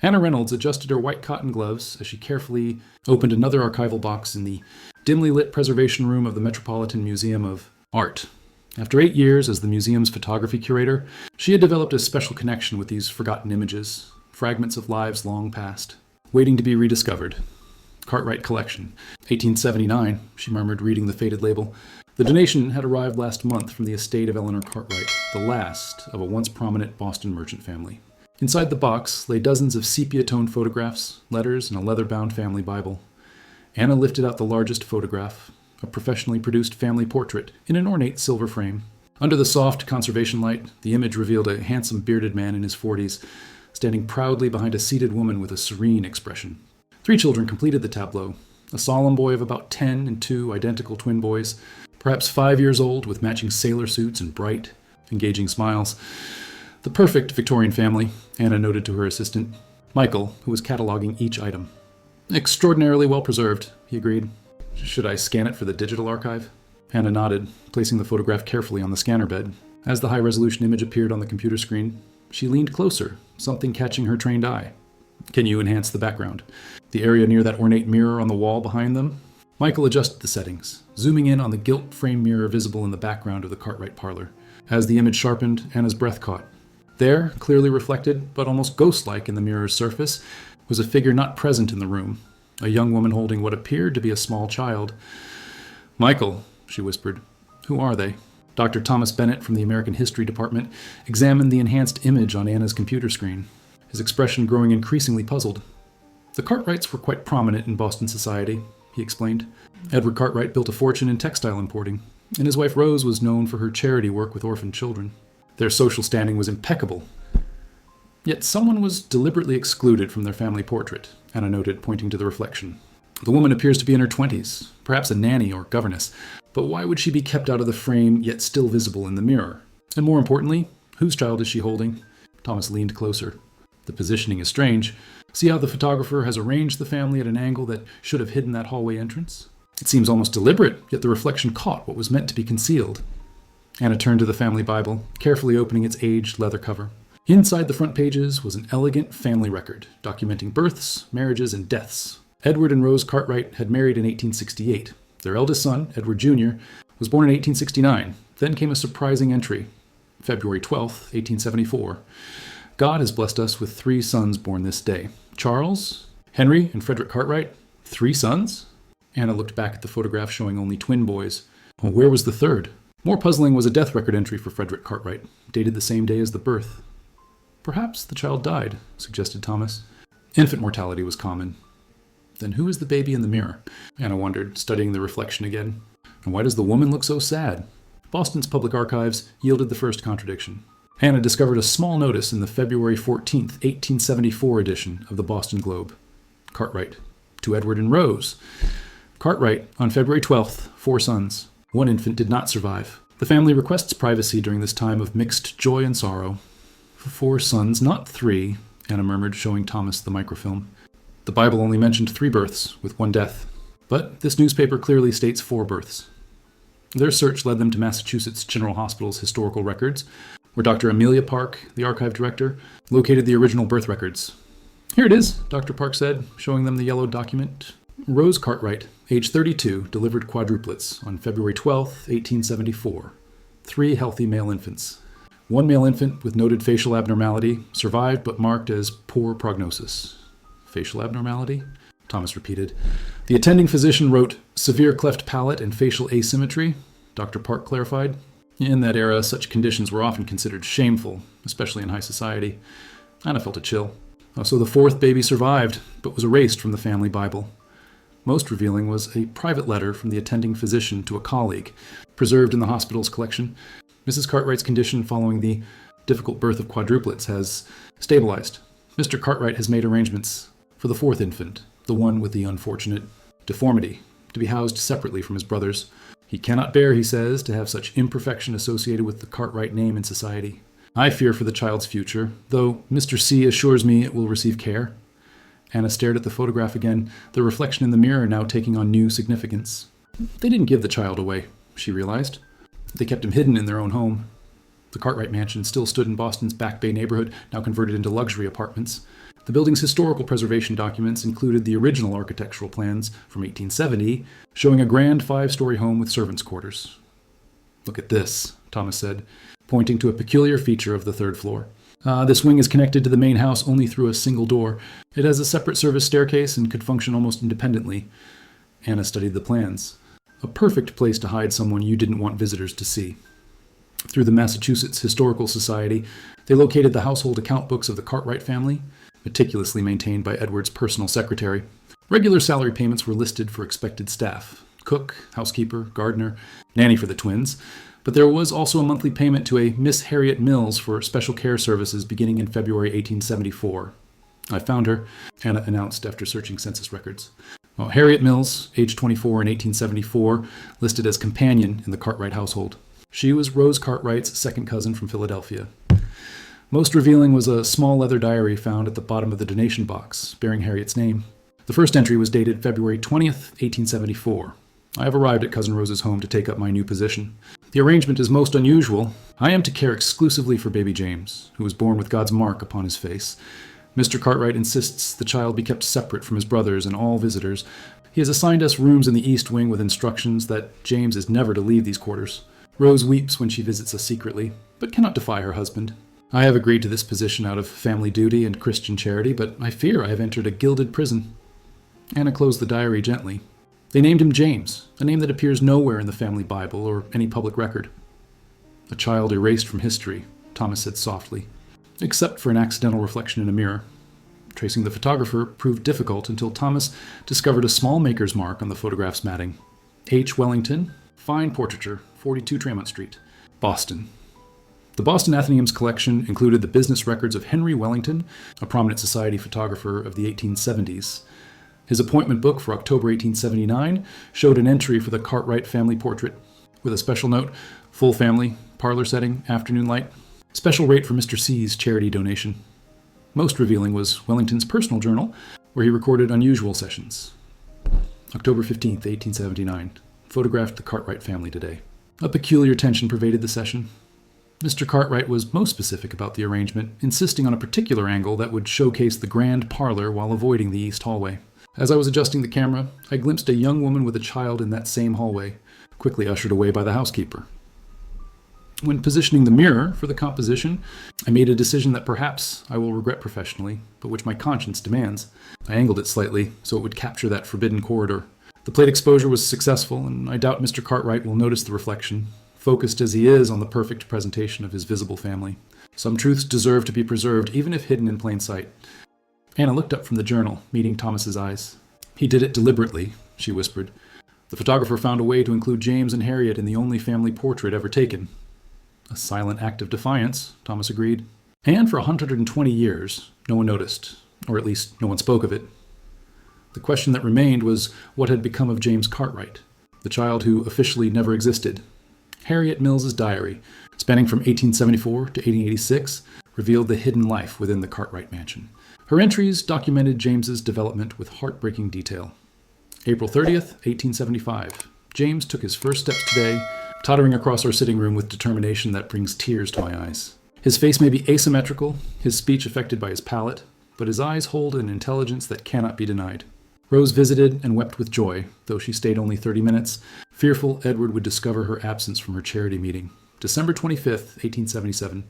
Hannah Reynolds adjusted her white cotton gloves as she carefully opened another archival box in the dimly lit preservation room of the Metropolitan Museum of Art. After 8 years as the museum's photography curator, she had developed a special connection with these forgotten images, fragments of lives long past, waiting to be rediscovered. Cartwright Collection, 1879, she murmured, reading the faded label. The donation had arrived last month from the estate of Eleanor Cartwright, the last of a once prominent Boston merchant family. Inside the box lay dozens of sepia-toned photographs, letters, and a leather-bound family Bible. Anna lifted out the largest photograph, a professionally produced family portrait in an ornate silver frame. Under the soft conservation light, the image revealed a handsome bearded man in his 40s, standing proudly behind a seated woman with a serene expression. 3 children completed the tableau, a solemn boy of about 10 and 2 identical twin boys, perhaps 5 years old with matching sailor suits and bright, engaging smiles. The perfect Victorian family, Anna noted to her assistant, Michael, who was cataloging each item. Extraordinarily well preserved, he agreed. Should I scan it for the digital archive? Hannah nodded, placing the photograph carefully on the scanner bed. As the high-resolution image appeared on the computer screen, she leaned closer, something catching her trained eye. Can you enhance the background? The area near that ornate mirror on the wall behind them? Michael adjusted the settings, zooming in on the gilt frame mirror visible in the background of the Cartwright parlor. As the image sharpened, Anna's breath caught. There, clearly reflected, but almost ghost-like in the mirror's surface, was a figure not present in the room, a young woman holding what appeared to be a small child. Michael, she whispered. Who are they? Dr. Thomas Bennett from the American History Department examined the enhanced image on Anna's computer screen, his expression growing increasingly puzzled. The Cartwrights were quite prominent in Boston society, he explained. Edward Cartwright built a fortune in textile importing, and his wife Rose was known for her charity work with orphaned children. Their social standing was impeccable. Yet someone was deliberately excluded from their family portrait, Anna noted, pointing to the reflection. The woman appears to be in her 20s, perhaps a nanny or governess, but why would she be kept out of the frame yet still visible in the mirror? And more importantly, whose child is she holding? Thomas leaned closer. The positioning is strange. See how the photographer has arranged the family at an angle that should have hidden that hallway entrance? It seems almost deliberate, yet the reflection caught what was meant to be concealed. Anna turned to the family Bible, carefully opening its aged leather cover. Inside the front pages was an elegant family record, documenting births, marriages, and deaths. Edward and Rose Cartwright had married in 1868. Their eldest son, Edward Jr., was born in 1869. Then came a surprising entry, February 12, 1874. God has blessed us with 3 sons born this day. Charles, Henry, and Frederick Cartwright. 3 sons? Anna looked back at the photograph showing only twin boys. Well, where was the third? More puzzling was a death record entry for Frederick Cartwright, dated the same day as the birth. Perhaps the child died, suggested Thomas. Infant mortality was common. Then who is the baby in the mirror? Anna wondered, studying the reflection again. And why does the woman look so sad? Boston's public archives yielded the first contradiction. Anna discovered a small notice in the February 14, 1874 edition of the Boston Globe. Cartwright, to Edward and Rose. Cartwright, on February 12th, 4 sons. 1 infant did not survive. The family requests privacy during this time of mixed joy and sorrow. 4 sons, not 3, Anna murmured, showing Thomas the microfilm. The Bible only mentioned 3 births, with 1 death. But this newspaper clearly states 4 births. Their search led them to Massachusetts General Hospital's historical records, where Dr. Amelia Park, the archive director, located the original birth records. Here it is, Dr. Park said, showing them the yellow document. Rose Cartwright, age 32, delivered quadruplets on February 12, 1874. 3 healthy male infants. 1 male infant with noted facial abnormality survived but marked as poor prognosis. Facial abnormality? Thomas repeated. The attending physician wrote, severe cleft palate and facial asymmetry, Dr. Park clarified. In that era, such conditions were often considered shameful, especially in high society. Anna felt a chill. So the 4th baby survived, but was erased from the family Bible. Most revealing was a private letter from the attending physician to a colleague, preserved in the hospital's collection. Mrs. Cartwright's condition following the difficult birth of quadruplets has stabilized. Mr. Cartwright has made arrangements for the 4th infant, the one with the unfortunate deformity, to be housed separately from his brothers. He cannot bear, he says, to have such imperfection associated with the Cartwright name in society. I fear for the child's future, though Mr. C assures me it will receive care. Anna stared at the photograph again, the reflection in the mirror now taking on new significance. They didn't give the child away, she realized. They kept him hidden in their own home. The Cartwright mansion still stood in Boston's Back Bay neighborhood, now converted into luxury apartments. The building's historical preservation documents included the original architectural plans from 1870, showing a grand 5-story home with servants' quarters. "Look at this," Thomas said, pointing to a peculiar feature of the third floor. This wing is connected to the main house only through a single door. It has a separate service staircase and could function almost independently." Anna studied the plans. A perfect place to hide someone you didn't want visitors to see. Through the Massachusetts Historical Society, they located the household account books of the Cartwright family, meticulously maintained by Edward's personal secretary. Regular salary payments were listed for expected staff: cook, housekeeper, gardener, nanny for the twins. But there was also a monthly payment to a Miss Harriet Mills for special care services beginning in February 1874. "I found her," Anna announced after searching census records. Well, Harriet Mills, age 24 in 1874, listed as companion in the Cartwright household. She was Rose Cartwright's second cousin from Philadelphia. Most revealing was a small leather diary found at the bottom of the donation box, bearing Harriet's name. The first entry was dated February 20th, 1874. "I have arrived at Cousin Rose's home to take up my new position. The arrangement is most unusual. I am to care exclusively for baby James, who was born with God's mark upon his face. Mr. Cartwright insists the child be kept separate from his brothers and all visitors. He has assigned us rooms in the east wing with instructions that James is never to leave these quarters. Rose weeps when she visits us secretly, but cannot defy her husband. I have agreed to this position out of family duty and Christian charity, but I fear I have entered a gilded prison." Anna closed the diary gently. "They named him James, a name that appears nowhere in the family Bible or any public record." "A child erased from history," Thomas said softly, "except for an accidental reflection in a mirror." Tracing the photographer proved difficult until Thomas discovered a small maker's mark on the photograph's matting. "H. Wellington, fine portraiture, 42 Tremont Street, Boston." The Boston Athenaeum's collection included the business records of Henry Wellington, a prominent society photographer of the 1870s. His appointment book for October 1879 showed an entry for the Cartwright family portrait, with a special note: "Full family, parlor setting, afternoon light. Special rate for Mr. C's charity donation." Most revealing was Wellington's personal journal, where he recorded unusual sessions. October 15th, 1879. Photographed the Cartwright family today. A peculiar tension pervaded the session. Mr. Cartwright was most specific about the arrangement, insisting on a particular angle that would showcase the grand parlor while avoiding the east hallway. As I was adjusting the camera, I glimpsed a young woman with a child in that same hallway, quickly ushered away by the housekeeper. When positioning the mirror for the composition, I made a decision that perhaps I will regret professionally, but which my conscience demands. I angled it slightly so it would capture that forbidden corridor. The plate exposure was successful, and I doubt Mr. Cartwright will notice the reflection, focused as he is on the perfect presentation of his visible family. Some truths deserve to be preserved, even if hidden in plain sight. Anna looked up from the journal, meeting Thomas's eyes. "He did it deliberately," she whispered. "The photographer found a way to include James and Harriet in the only family portrait ever taken." "A silent act of defiance," Thomas agreed. "And for 120 years, no one noticed, or at least no one spoke of it. The question that remained was what had become of James Cartwright, the child who officially never existed. Harriet Mills's diary, spanning from 1874 to 1886, revealed the hidden life within the Cartwright mansion. Her entries documented James's development with heartbreaking detail. April 30th, 1875. James took his first steps today, tottering across our sitting room with determination that brings tears to my eyes. His face may be asymmetrical, his speech affected by his palate, but his eyes hold an intelligence that cannot be denied. Rose visited and wept with joy, though she stayed only 30 minutes, fearful Edward would discover her absence from her charity meeting. December 25th, 1877.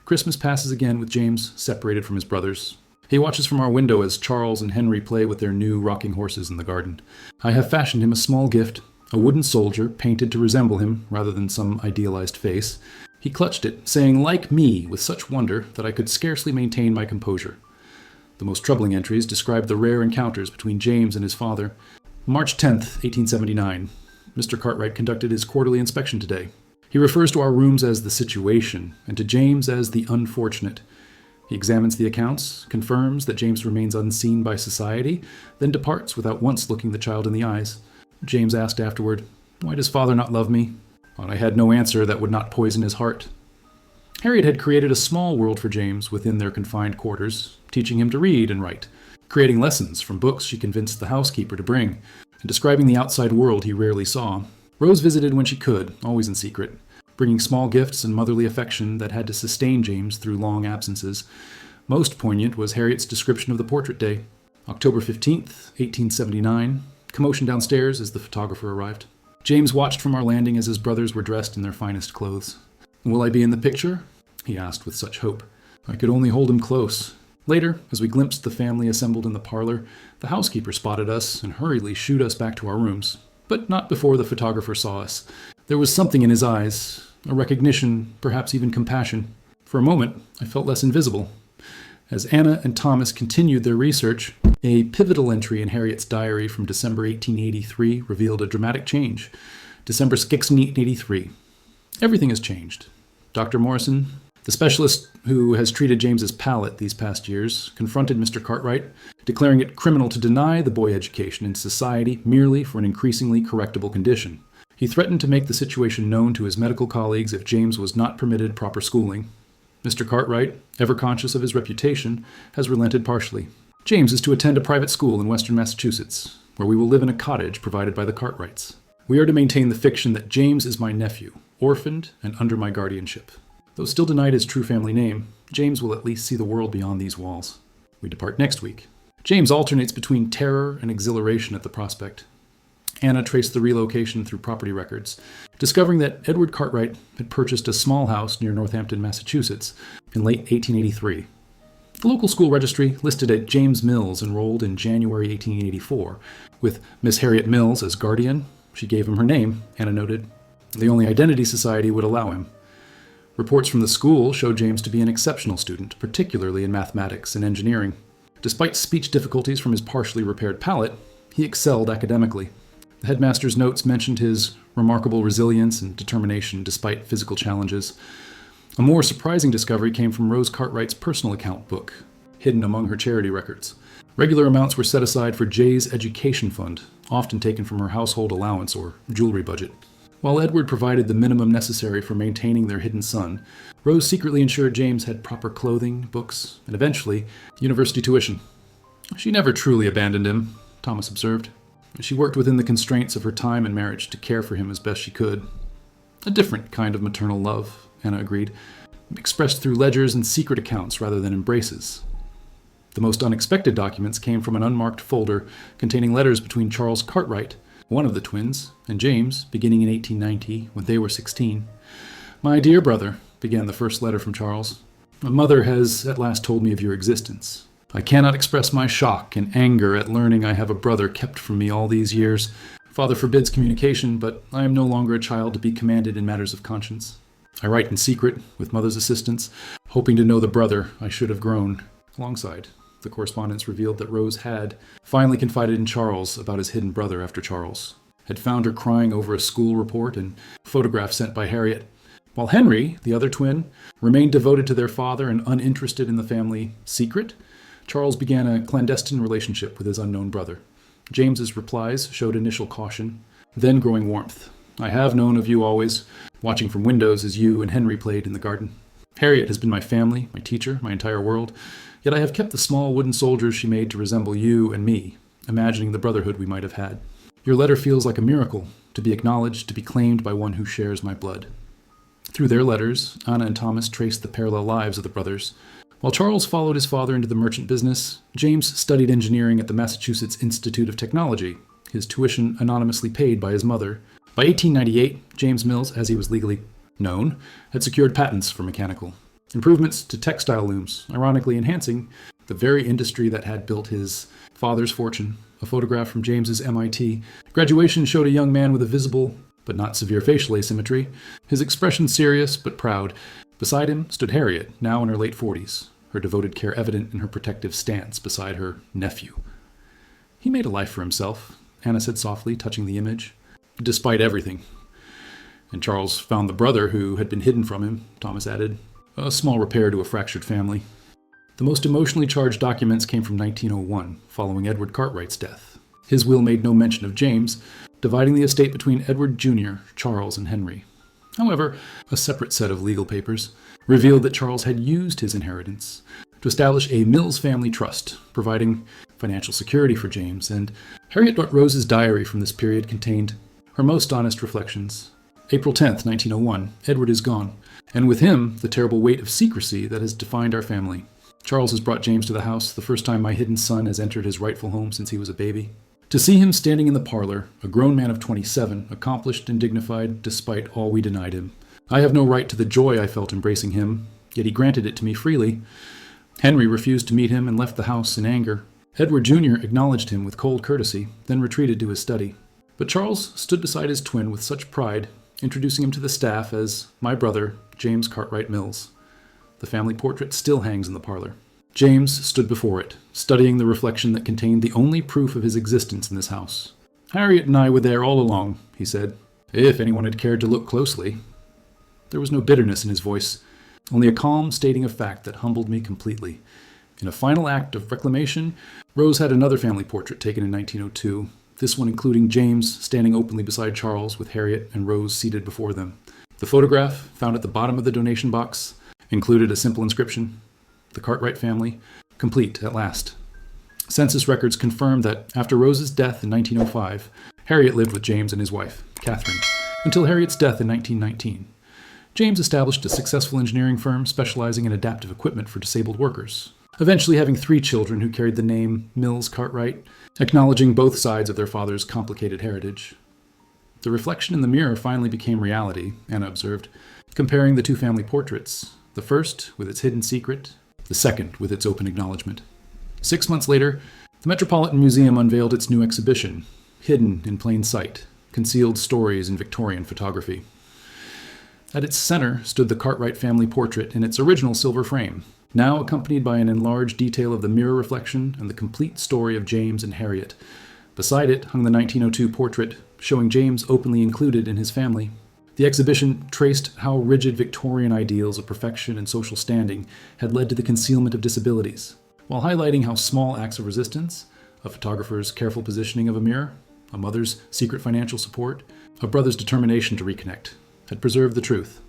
Christmas passes again with James separated from his brothers. He watches from our window as Charles and Henry play with their new rocking horses in the garden. I have fashioned him a small gift, a wooden soldier painted to resemble him rather than some idealized face. He clutched it, saying, "Like me," with such wonder that I could scarcely maintain my composure. The most troubling entries describe the rare encounters between James and his father. March 10th, 1879. Mr. Cartwright conducted his quarterly inspection today. He refers to our rooms as the situation, and to James as the unfortunate. He examines the accounts, confirms that James remains unseen by society, then departs without once looking the child in the eyes. James asked afterward, "Why does father not love me?" But I had no answer that would not poison his heart. Harriet had created a small world for James within their confined quarters, teaching him to read and write, creating lessons from books she convinced the housekeeper to bring, and describing the outside world he rarely saw. Rose visited when she could, always in secret, bringing small gifts and motherly affection that had to sustain James through long absences. Most poignant was Harriet's description of the portrait day. October 15th, 1879. Commotion downstairs as the photographer arrived. James watched from our landing as his brothers were dressed in their finest clothes. "Will I be in the picture?" he asked with such hope. I could only hold him close. Later, as we glimpsed the family assembled in the parlor, the housekeeper spotted us and hurriedly shooed us back to our rooms. But not before the photographer saw us. There was something in his eyes, a recognition, perhaps even compassion. For a moment, I felt less invisible. As Anna and Thomas continued their research, a pivotal entry in Harriet's diary from December 1883 revealed a dramatic change. December 6, 1883. Everything has changed. Dr. Morrison, the specialist who has treated James's palate these past years, confronted Mr. Cartwright, declaring it criminal to deny the boy education in society merely for an increasingly correctable condition. He threatened to make the situation known to his medical colleagues if James was not permitted proper schooling. Mr. Cartwright, ever conscious of his reputation, has relented partially. James is to attend a private school in western Massachusetts, where we will live in a cottage provided by the Cartwrights. We are to maintain the fiction that James is my nephew, orphaned and under my guardianship. Though still denied his true family name, James will at least see the world beyond these walls. We depart next week. James alternates between terror and exhilaration at the prospect. Anna traced the relocation through property records, discovering that Edward Cartwright had purchased a small house near Northampton, Massachusetts, in late 1883. The local school registry listed it James Mills enrolled in January 1884. With Miss Harriet Mills as guardian, she gave him her name, Anna noted. The only identity society would allow him. Reports from the school showed James to be an exceptional student, particularly in mathematics and engineering. Despite speech difficulties from his partially repaired palate, he excelled academically. The headmaster's notes mentioned his remarkable resilience and determination despite physical challenges. A more surprising discovery came from Rose Cartwright's personal account book, hidden among her charity records. Regular amounts were set aside for Jay's education fund, often taken from her household allowance or jewelry budget. While Edward provided the minimum necessary for maintaining their hidden son, Rose secretly ensured James had proper clothing, books, and eventually, university tuition. She never truly abandoned him, Thomas observed. She worked within the constraints of her time and marriage to care for him as best she could. A different kind of maternal love, Anna agreed, expressed through ledgers and secret accounts rather than embraces. The most unexpected documents came from an unmarked folder containing letters between Charles Cartwright, one of the twins, and James, beginning in 1890, when they were 16. "My dear brother," began the first letter from Charles, "my mother has at last told me of your existence. I cannot express my shock and anger at learning I have a brother kept from me all these years. Father forbids communication, but I am no longer a child to be commanded in matters of conscience. I write in secret, with mother's assistance, hoping to know the brother I should have grown alongside." The correspondence revealed that Rose had finally confided in Charles about his hidden brother after Charles had found her crying over a school report and photographs sent by Harriet. While Henry, the other twin, remained devoted to their father and uninterested in the family secret, Charles began a clandestine relationship with his unknown brother. James's replies showed initial caution, then growing warmth. "I have known of you always, watching from windows as you and Henry played in the garden. Harriet has been my family, my teacher, my entire world, yet I have kept the small wooden soldiers she made to resemble you and me, imagining the brotherhood we might have had. Your letter feels like a miracle, to be acknowledged, to be claimed by one who shares my blood." Through their letters, Anna and Thomas traced the parallel lives of the brothers. While Charles followed his father into the merchant business, James studied engineering at the Massachusetts Institute of Technology, his tuition anonymously paid by his mother. By 1898, James Mills, as he was legally known, had secured patents for mechanical improvements to textile looms, ironically enhancing the very industry that had built his father's fortune. A photograph from James's MIT graduation showed a young man with a visible but not severe facial asymmetry, his expression serious but proud. Beside him stood Harriet, now in her late 40s, her devoted care evident in her protective stance beside her nephew. "He made a life for himself," Anna said softly, touching the image, "despite everything. And Charles found the brother who had been hidden from him," Thomas added. "A small repair to a fractured family." The most emotionally charged documents came from 1901, following Edward Cartwright's death. His will made no mention of James, dividing the estate between Edward Jr., Charles, and Henry. However, a separate set of legal papers revealed that Charles had used his inheritance to establish a Mills family trust, providing financial security for James, and Harriet Rose's diary from this period contained her most honest reflections. April 10th, 1901, Edward is gone, and with him, the terrible weight of secrecy that has defined our family. Charles has brought James to the house, the first time my hidden son has entered his rightful home since he was a baby. To see him standing in the parlor, a grown man of 27, accomplished and dignified despite all we denied him. I have no right to the joy I felt embracing him, yet he granted it to me freely. Henry refused to meet him and left the house in anger. Edward Jr. acknowledged him with cold courtesy, then retreated to his study. But Charles stood beside his twin with such pride, introducing him to the staff as my brother, James Cartwright Mills. The family portrait still hangs in the parlor. James stood before it, studying the reflection that contained the only proof of his existence in this house. "Harriet and I were there all along," he said, "if anyone had cared to look closely." There was no bitterness in his voice, only a calm stating of fact that humbled me completely. In a final act of reclamation, Rose had another family portrait taken in 1902, this one including James standing openly beside Charles with Harriet and Rose seated before them. The photograph, found at the bottom of the donation box, included a simple inscription: "The Cartwright family, complete at last." Census records confirm that after Rose's death in 1905, Harriet lived with James and his wife, Catherine, until Harriet's death in 1919. James established a successful engineering firm specializing in adaptive equipment for disabled workers, eventually having 3 children who carried the name Mills Cartwright, acknowledging both sides of their father's complicated heritage. The reflection in the mirror finally became reality, Anna observed, comparing the 2 family portraits, the first with its hidden secret, the second with its open acknowledgement. 6 months later, the Metropolitan Museum unveiled its new exhibition, Hidden in Plain Sight: Concealed Stories in Victorian Photography. At its center stood the Cartwright family portrait in its original silver frame, now accompanied by an enlarged detail of the mirror reflection and the complete story of James and Harriet. Beside it hung the 1902 portrait, showing James openly included in his family. The exhibition traced how rigid Victorian ideals of perfection and social standing had led to the concealment of disabilities, while highlighting how small acts of resistance, a photographer's careful positioning of a mirror, a mother's secret financial support, a brother's determination to reconnect, had preserved the truth.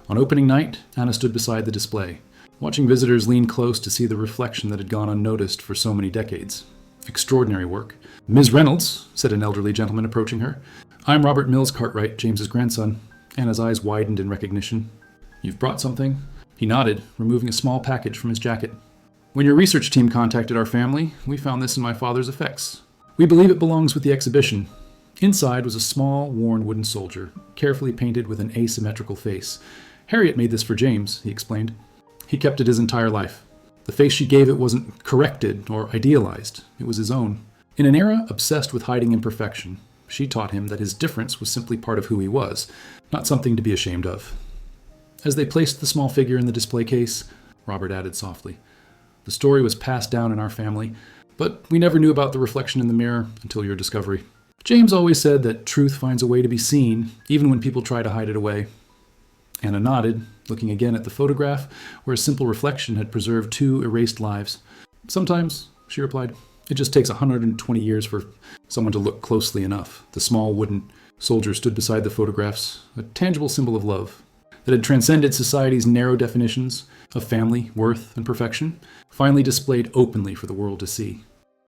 On opening night, Anna stood beside the display, watching visitors lean close to see the reflection that had gone unnoticed for so many decades. Extraordinary work. "Ms. Reynolds," said an elderly gentleman approaching her. "I'm Robert Mills Cartwright, James's grandson." Anna's eyes widened in recognition. "You've brought something?" He nodded, removing a small package from his jacket. "When your research team contacted our family, we found this in my father's effects. We believe it belongs with the exhibition." Inside was a small, worn wooden soldier, carefully painted with an asymmetrical face. "Harriet made this for James," he explained. "He kept it his entire life. The face she gave it wasn't corrected or idealized. It was his own. In an era obsessed with hiding imperfection, she taught him that his difference was simply part of who he was, not something to be ashamed of." As they placed the small figure in the display case, Robert added softly, "The story was passed down in our family, but we never knew about the reflection in the mirror until your discovery. James always said that truth finds a way to be seen, even when people try to hide it away." Anna nodded, looking again at the photograph, where a simple reflection had preserved 2 erased lives. "Sometimes," she replied, "it just takes 120 years for someone to look closely enough." The small wooden soldier stood beside the photographs, a tangible symbol of love that had transcended society's narrow definitions of family, worth, and perfection, finally displayed openly for the world to see.